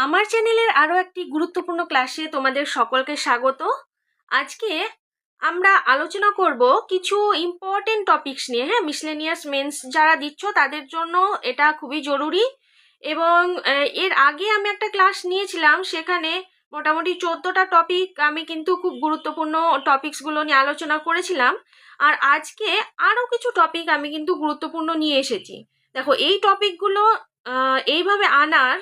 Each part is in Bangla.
আমার চ্যানেলের আরও একটি গুরুত্বপূর্ণ ক্লাসে তোমাদের সকলকে স্বাগত। আজকে আমরা আলোচনা করব কিছু ইম্পর্টেন্ট টপিকস নিয়ে। হ্যাঁ, মিসলেনিয়াস মেন্স যারা দিচ্ছ তাদের জন্য এটা খুবই জরুরি। এবং এর আগে আমি একটা ক্লাস নিয়েছিলাম, সেখানে মোটামুটি 14টা টপিক আমি কিন্তু খুব গুরুত্বপূর্ণ টপিকসগুলো নিয়ে আলোচনা করেছিলাম। আর আজকে আরও কিছু টপিক আমি কিন্তু গুরুত্বপূর্ণ নিয়ে এসেছি। দেখো, এই টপিকগুলো এইভাবে আনার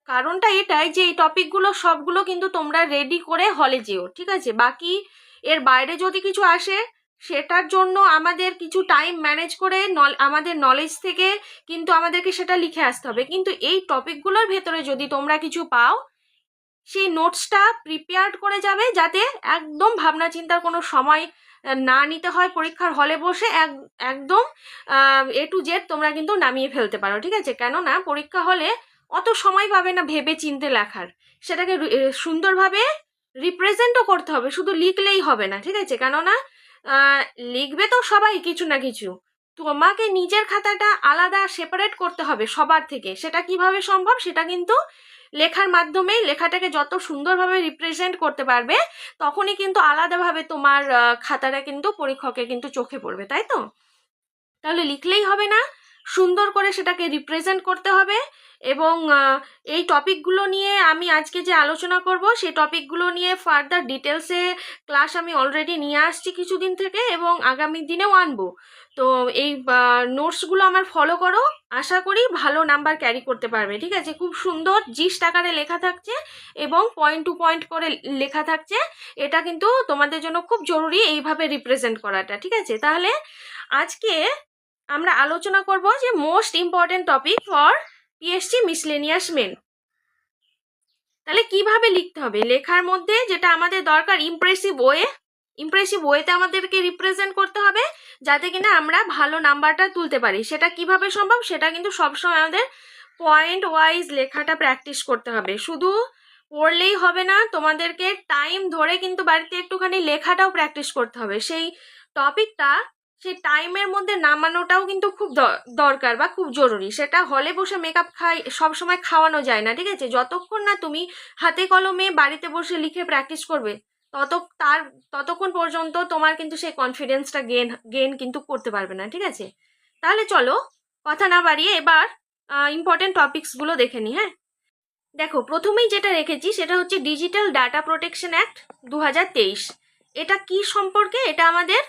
কারণটা এটাই যে এই টপিকগুলো সবগুলো কিন্তু তোমরা রেডি করে হলে যেও, ঠিক আছে? বাকি এর বাইরে যদি কিছু আসে সেটার জন্য আমাদের কিছু টাইম ম্যানেজ করে আমাদের নলেজ থেকে কিন্তু আমাদেরকে সেটা লিখে আসতে হবে। কিন্তু এই টপিকগুলোর ভেতরে যদি তোমরা কিছু পাও, সেই নোটসটা প্রিপেয়ার্ড করে যাবে, যাতে একদম ভাবনা চিন্তার কোনো সময় না নিতে হয়। পরীক্ষার হলে বসে একদম A to Z তোমরা কিন্তু নামিয়ে ফেলতে পারো, ঠিক আছে? কেননা পরীক্ষা হলে অত সময় পাবে না ভেবে চিনতে লেখার, সেটাকে সুন্দরভাবে রিপ্রেজেন্টও করতে হবে, শুধু লিখলেই হবে না, ঠিক আছে? কেননা লিখবে তো সবাই কিছু না কিছু, তোমাকে নিজের খাতাটা আলাদা সেপারেট করতে হবে সবার থেকে। সেটা কিভাবে সম্ভব? সেটা কিন্তু লেখার মাধ্যমে লেখাটাকে যত সুন্দরভাবে রিপ্রেজেন্ট করতে পারবে, তখনই কিন্তু আলাদাভাবে তোমার খাতাটা কিন্তু পরীক্ষকের কিন্তু চোখে পড়বে, তাই তো? তাহলে লিখলেই হবে না, সুন্দর করে সেটাকে রিপ্রেজেন্ট করতে হবে। এবং এই টপিকগুলো নিয়ে আমি আজকে যে আলোচনা করব, সেই টপিকগুলো নিয়ে ফার্দার ডিটেলসে ক্লাস আমি অলরেডি নিয়ে আসছি কিছুদিন থেকে, এবং আগামী দিনেও আনবো। তো এই নোটসগুলো আমার ফলো করো, আশা করি ভালো নাম্বার ক্যারি করতে পারবে, ঠিক আছে? খুব সুন্দর জিস্ট আকারে লেখা থাকছে এবং পয়েন্ট টু পয়েন্ট করে লেখা থাকছে। এটা কিন্তু তোমাদের জন্য খুব জরুরি এইভাবে রিপ্রেজেন্ট করাটা, ঠিক আছে? তাহলে আজকে আমরা আলোচনা করব যে most important topic for PSC miscellaneous main. তাহলে কিভাবে লিখতে হবে? লেখার মধ্যে যেটা আমাদের দরকার, ইমপ্রেসিভ ওয়েতে আমাদেরকে রিপ্রেজেন্ট করতে হবে, যাতে কিনা আমরা ভালো নাম্বারটা তুলতে পারি। সেটা কিভাবে সম্ভব? সেটা কিন্তু সবসময় আমাদের পয়েন্ট ওয়াইজ লেখাটা প্র্যাকটিস করতে হবে। শুধু পড়লেই হবে না, তোমাদেরকে টাইম ধরে কিন্তু বাড়িতে একটুখানি লেখাটাও প্র্যাকটিস করতে হবে। সেই টপিকটা সেই টাইমের মধ্যে নামানোটাও কিন্তু খুব দরকার বা খুব জরুরি। সেটা হলে বসে মেকআপ সবসময় খাওয়ানো যায় না, ঠিক আছে? যতক্ষণ না তুমি হাতে কলমে বাড়িতে বসে লিখে প্র্যাকটিস করবে, ততক্ষণ পর্যন্ত তোমার কিন্তু সেই কনফিডেন্সটা গেন কিন্তু করতে পারবে না, ঠিক আছে? তাহলে চলো কথা না বাড়িয়ে এবার ইম্পর্টেন্ট টপিকসগুলো দেখে নিই। হ্যাঁ, দেখো, প্রথমেই যেটা রেখেছি সেটা হচ্ছে ডিজিটাল ডাটা প্রোটেকশন অ্যাক্ট 2023। এটা কি সম্পর্কে? এটা আমাদের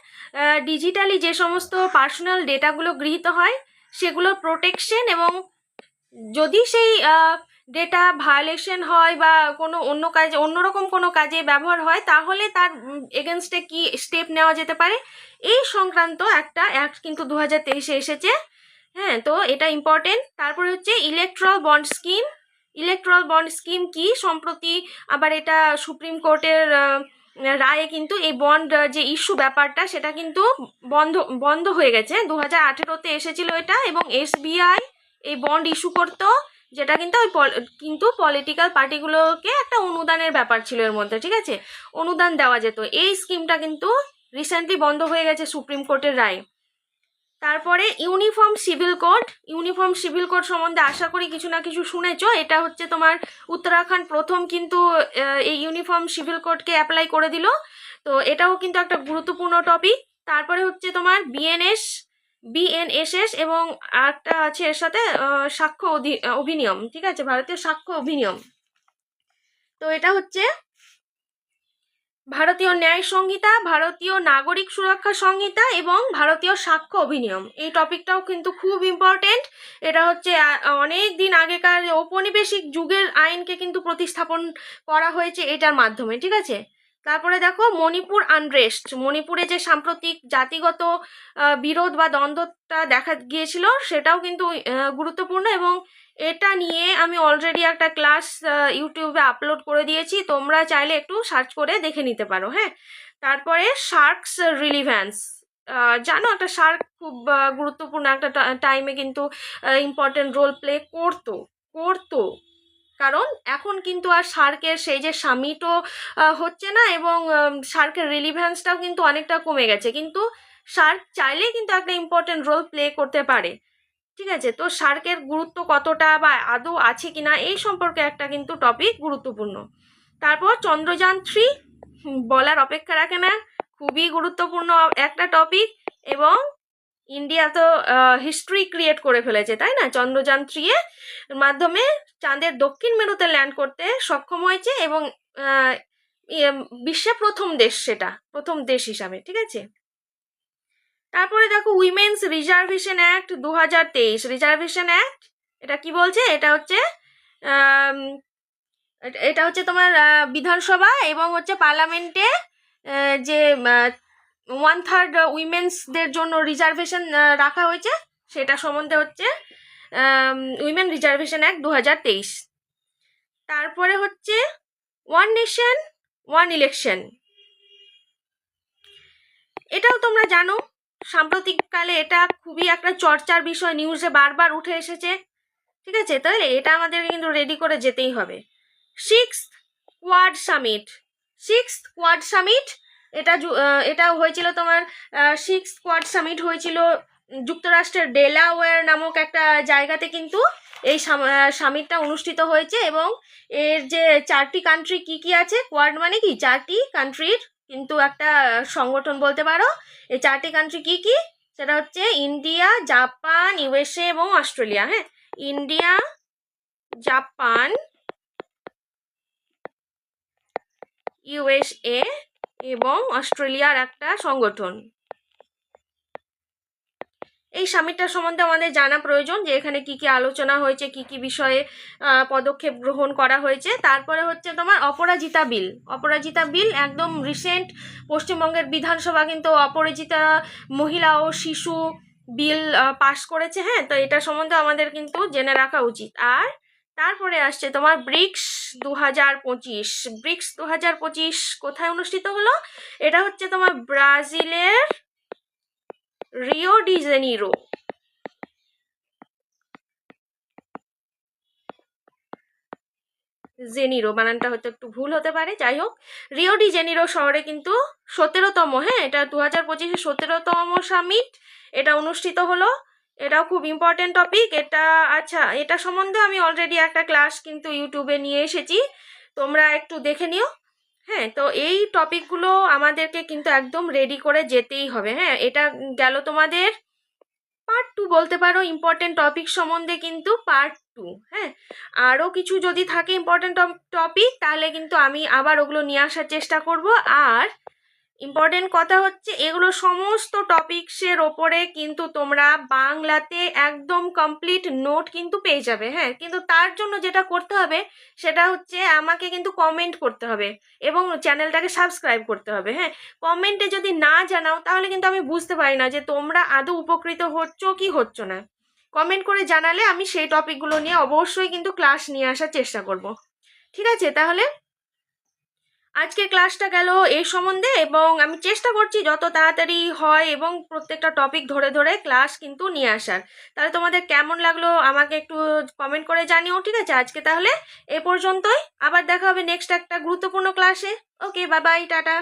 ডিজিটালি যে সমস্ত পার্সোনাল ডেটাগুলো গৃহীত হয় সেগুলোর প্রোটেকশন, এবং যদি সেই ডেটা ভায়োলেশন হয় বা কোনো অন্যরকম কোনো কাজে ব্যবহার হয়, তাহলে তার এগেনস্টে কি স্টেপ নেওয়া যেতে পারে, এই সংক্রান্ত একটা অ্যাক্ট কিন্তু 2023-এ এসেছে। হ্যাঁ, তো এটা ইম্পর্টেন্ট। তারপরে হচ্ছে ইলেকট্রাল বন্ড স্কিম কি? সম্প্রতি আবার এটা সুপ্রিম কোর্টের রায়ে কিন্তু এই বন্ড যে ইস্যু ব্যাপারটা, সেটা কিন্তু বন্ধ হয়ে গেছে। 2018-তে এসেছিল এটা, এবং SBI এই বন্ড ইস্যু করতো, যেটা কিন্তু পলিটিক্যাল পার্টিগুলোকে একটা অনুদানের ব্যাপার ছিল এর মধ্যে, ঠিক আছে? অনুদান দেওয়া যেত। এই স্কিমটা কিন্তু রিসেন্টলি বন্ধ হয়ে গেছে সুপ্রিম কোর্টের রায়। তারপরে ইউনিফর্ম সিভিল কোড সম্বন্ধে আশা করি কিছু না কিছু শুনেছ। এটা হচ্ছে তোমার উত্তরাখণ্ড প্রথম কিন্তু এই ইউনিফর্ম সিভিল কোডকে অ্যাপ্লাই করে দিল। তো এটাও কিন্তু একটা গুরুত্বপূর্ণ টপিক। তারপরে হচ্ছে তোমার বিএনএসএস, এবং একটা আছে এর সাথে সাক্ষ্য অধিনিয়ম, ঠিক আছে? ভারতীয় সাক্ষ্য অধিনিয়ম। তো এটা হচ্ছে ভারতীয় ন্যায় সংহিতা, ভারতীয় নাগরিক সুরক্ষা সংহিতা এবং ভারতীয় সাক্ষ্য অধিনিয়ম। এই টপিকটাও কিন্তু খুব ইম্পর্টেন্ট। এটা হচ্ছে অনেক দিন আগেকার ঔপনিবেশিক যুগের আইনকে কিন্তু প্রতিস্থাপন করা হয়েছে এটার মাধ্যমে, ঠিক আছে? তারপরে দেখো, মণিপুর আনরেস্ট, মণিপুরে যে সাম্প্রতিক জাতিগত বিরোধ বা দ্বন্দ্বটা দেখা গিয়েছিল, সেটাও কিন্তু গুরুত্বপূর্ণ, এবং এটা নিয়ে আমি অলরেডি একটা ক্লাস ইউটিউবে আপলোড করে দিয়েছি, তোমরা চাইলে একটু সার্চ করে দেখে নিতে পারো। হ্যাঁ, তারপরে শার্কস রিলিভ্যান্স, জানো একটা শার্ক খুব গুরুত্বপূর্ণ একটা টাইমে কিন্তু ইম্পর্টেন্ট রোল প্লে করতো, কারণ এখন কিন্তু আর শার্কের সেই যে সামিটও হচ্ছে না, এবং শার্কের রিলিভ্যান্সটাও কিন্তু অনেকটা কমে গেছে। কিন্তু শার্ক চাইলেই কিন্তু একটা ইম্পর্টেন্ট রোল প্লে করতে পারে, ঠিক আছে, তো সার্কের গুরুত্ব কতটা বা আদৌ আছে কিনা এই সম্পর্কে একটা কিন্তু টপিক গুরুত্বপূর্ণ। তারপর চন্দ্রযান-3 বলার অপেক্ষা রাখে না, খুবই গুরুত্বপূর্ণ একটা টপিক, এবং ইন্ডিয়া তো হিস্ট্রি ক্রিয়েট করে ফেলেছে, তাই না? চন্দ্রযান-3 এর মাধ্যমে চাঁদের দক্ষিণ মেরুতে ল্যান্ড করতে সক্ষম হয়েছে, এবং বিশ্বে প্রথম দেশ, সেটা প্রথম দেশ হিসাবে, ঠিক আছে। তারপরে দেখো women's reservation act 2023, reservation act, এটা কি বলছে? এটা হচ্ছে তোমার বিধানসভা এবং হচ্ছে পার্লামেন্টে যে 1/3 উইমেন্সদের জন্য রিজার্ভেশন রাখা হয়েছে, সেটা সম্বন্ধে হচ্ছে উইমেন রিজার্ভেশন অ্যাক্ট 2023। তারপরে হচ্ছে ওয়ান নেশন ওয়ান ইলেকশন, এটাও তোমরা জানো সাম্প্রতিককালে এটা খুবই একটা চর্চার বিষয়, নিউজে বারবার উঠে এসেছে, ঠিক আছে। তাহলে এটা আমাদের কিন্তু রেডি করে যেতেই হবে। সিক্সথ কোয়াড সামিট, এটা হয়েছিল তোমার সিক্সথ কোয়াড সামিট হয়েছিল যুক্তরাষ্ট্রের ডেলাওয়্যার নামক একটা জায়গাতে, কিন্তু এই সামিটটা অনুষ্ঠিত হয়েছে, এবং এর যে 4টি কান্ট্রি কি আছে, কোয়াড মানে কি 4টি কান্ট্রির কিন্তু একটা সংগঠন বলতে পারো। এই 4টি কান্ট্রি কি সেটা হচ্ছে ইন্ডিয়া, জাপান, ইউএসএ এবং অস্ট্রেলিয়া। হ্যাঁ, ইন্ডিয়া, জাপান, ইউএসএ এবং অস্ট্রেলিয়ার একটা সংগঠন। এই সামিটটা সম্বন্ধে আমাদের জানা প্রয়োজন, যে এখানে কি আলোচনা হয়েছে, কি বিষয়ে পদক্ষেপ গ্রহণ করা হয়েছে। তারপরে হচ্ছে তোমার অপরাজিতা বিল, একদম রিসেন্ট পশ্চিমবঙ্গের বিধানসভা কিন্তু অপরাজিতা মহিলা ও শিশু বিল পাশ করেছে। হ্যাঁ, তো এটা সম্বন্ধে আমাদের কিন্তু জেনে রাখা উচিত। আর তারপরে আসছে তোমার ব্রিক্স 2025 কোথায় অনুষ্ঠিত হলো? এটা হচ্ছে তোমার ব্রাজিলের রিও ডি জেনিরো, বানানটা হয়তো একটু ভুল হতে পারে, যাই হোক রিও ডি জেনিরো শহরে কিন্তু 17তম, হ্যাঁ এটা 2025 17তম সামিট এটা অনুষ্ঠিত হলো। এটাও খুব ইম্পর্টেন্ট টপিক এটা। আচ্ছা, এটা সম্বন্ধে আমি অলরেডি একটা ক্লাস কিন্তু ইউটিউবে নিয়ে এসেছি, তোমরা একটু দেখে নিও। হ্যাঁ, তো এই টপিকগুলো আমাদেরকে কিন্তু একদম রেডি করে যেতেই হবে। হ্যাঁ, এটা গেল তোমাদের পার্ট 2 বলতে পারো ইম্পর্টেন্ট টপিক সম্বন্ধে, কিন্তু পার্ট 2। হ্যাঁ, আরও কিছু যদি থাকে ইম্পর্টেন্ট টপিক তাহলে কিন্তু আমি আবার ওগুলো নিয়ে আসার চেষ্টা করব। আর ইম্পর্টেন্ট কথা হচ্ছে এগুলো সমস্ত টপিকসের ওপরে কিন্তু তোমরা বাংলাতে একদম কমপ্লিট নোট কিন্তু পেয়ে যাবে। হ্যাঁ, কিন্তু তার জন্য যেটা করতে হবে সেটা হচ্ছে আমাকে কিন্তু কমেন্ট করতে হবে এবং চ্যানেলটাকে সাবস্ক্রাইব করতে হবে। হ্যাঁ, কমেন্টে যদি না জানাও তাহলে কিন্তু আমি বুঝতে পারি না যে তোমরা আদৌ উপকৃত হচ্ছ কি হচ্ছ না। কমেন্ট করে জানালে আমি সেই টপিকগুলো নিয়ে অবশ্যই কিন্তু ক্লাস নিয়ে আসার চেষ্টা করব। ঠিক আছে, তাহলে আজকের ক্লাসটা গেল এই সম্বন্ধে, এবং আমি চেষ্টা করছি যত তাড়াতাড়ি হয় এবং প্রত্যেকটা টপিক ধরে ধরে ক্লাস কিন্তু নিয়ে আসার। তাহলে তোমাদের কেমন লাগলো আমাকে একটু কমেন্ট করে জানিও। ঠিক আছে, আজকে তাহলে এ পর্যন্তই, আবার দেখা হবে নেক্সট একটা গুরুত্বপূর্ণ ক্লাসে। ওকে, বাই বাই, টাটা।